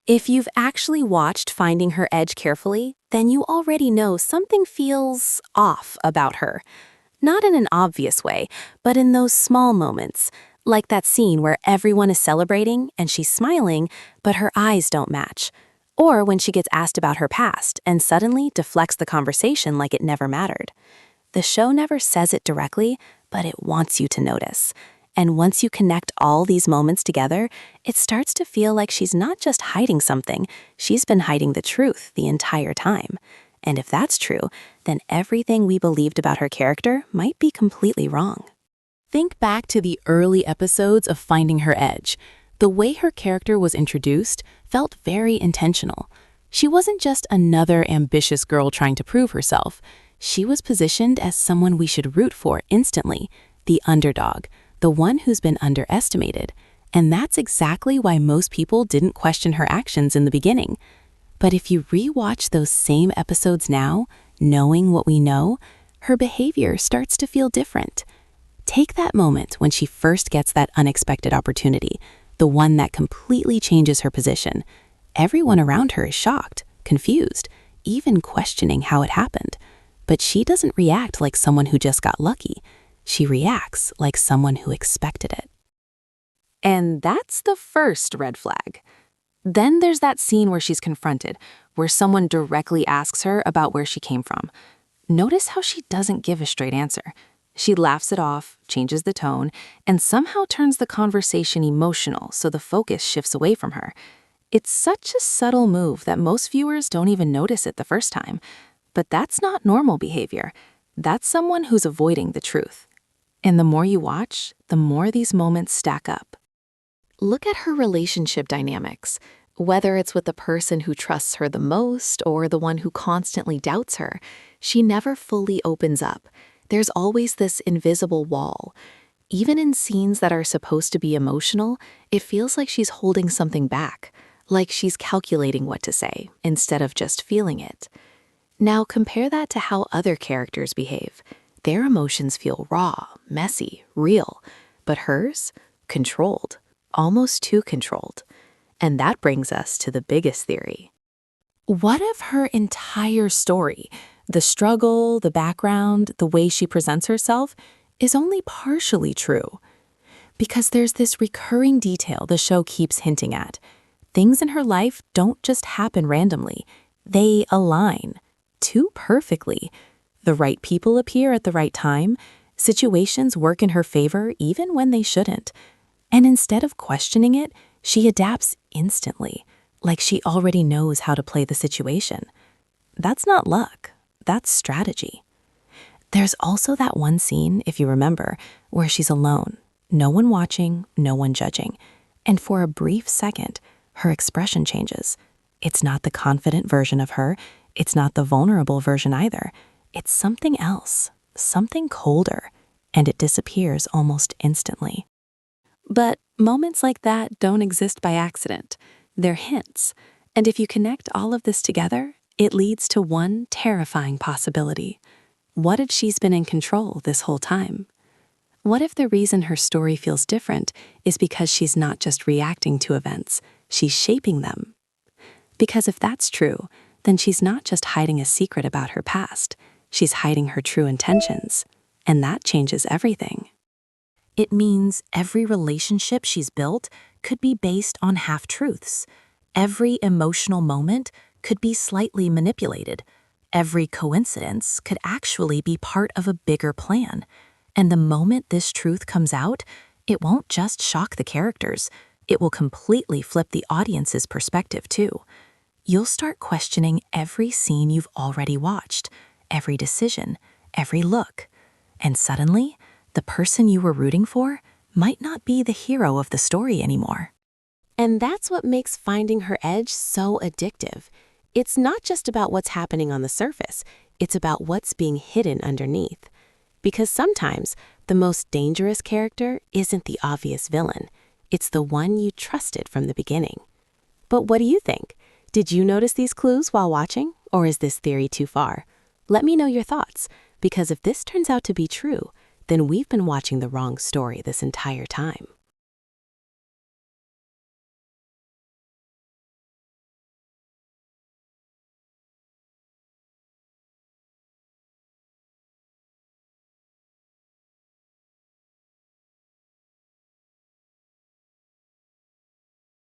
If you've actually watched Finding Her Edge carefully, then you already know something feels off about her. Not in an obvious way, but in those small moments, like that scene where everyone is celebrating and she's smiling, but her eyes don't match. Or when she gets asked about her past and suddenly deflects the conversation like it never mattered. The show never says it directly, but it wants you to notice. And once you connect all these moments together, it starts to feel like she's not just hiding something, she's been hiding the truth the entire time. And if that's true, then everything we believed about her character might be completely wrong. Think back to the early episodes of Finding Her Edge. The way her character was introduced felt very intentional. She wasn't just another ambitious girl trying to prove herself. She was positioned as someone we should root for instantly, the underdog, the one who's been underestimated. And that's exactly why most people didn't question her actions in the beginning. But if you rewatch those same episodes now, knowing what we know, her behavior starts to feel different. Take that moment when she first gets that unexpected opportunity, the one that completely changes her position. Everyone around her is shocked, confused, even questioning how it happened. But she doesn't react like someone who just got lucky. She reacts like someone who expected it. And that's the first red flag. Then there's that scene where she's confronted, where someone directly asks her about where she came from. Notice how she doesn't give a straight answer. She laughs it off, changes the tone, and somehow turns the conversation emotional so the focus shifts away from her. It's such a subtle move that most viewers don't even notice it the first time. But that's not normal behavior. That's someone who's avoiding the truth. And the more you watch, the more these moments stack up. Look at her relationship dynamics. Whether it's with the person who trusts her the most or the one who constantly doubts her, she never fully opens up. There's always this invisible wall. Even in scenes that are supposed to be emotional, it feels like she's holding something back, like she's calculating what to say instead of just feeling it. Now compare that to how other characters behave. Their emotions feel raw, messy, real, but hers, controlled, almost too controlled. And that brings us to the biggest theory. What if her entire story, the struggle, the background, the way she presents herself, is only partially true? Because there's this recurring detail the show keeps hinting at. Things in her life don't just happen randomly. They align too perfectly. The right people appear at the right time. Situations work in her favor even when they shouldn't. And instead of questioning it, she adapts instantly, like she already knows how to play the situation. That's not luck. That's strategy. There's also that one scene, if you remember, where she's alone. No one watching, no one judging. And for a brief second, her expression changes. It's not the confident version of her. It's not the vulnerable version either. It's something else, something colder, and it disappears almost instantly. But moments like that don't exist by accident. They're hints. And if you connect all of this together, it leads to one terrifying possibility. What if she's been in control this whole time? What if the reason her story feels different is because she's not just reacting to events, she's shaping them? Because if that's true, then she's not just hiding a secret about her past, she's hiding her true intentions. And that changes everything. It means every relationship she's built could be based on half-truths. Every emotional moment could be slightly manipulated. Every coincidence could actually be part of a bigger plan. And the moment this truth comes out, it won't just shock the characters. It will completely flip the audience's perspective too. You'll start questioning every scene you've already watched, every decision, every look. And suddenly, the person you were rooting for might not be the hero of the story anymore. And that's what makes Finding Her Edge so addictive. It's not just about what's happening on the surface, it's about what's being hidden underneath. Because sometimes, the most dangerous character isn't the obvious villain. It's the one you trusted from the beginning. But what do you think? Did you notice these clues while watching, or is this theory too far? Let me know your thoughts, because if this turns out to be true, then we've been watching the wrong story this entire time.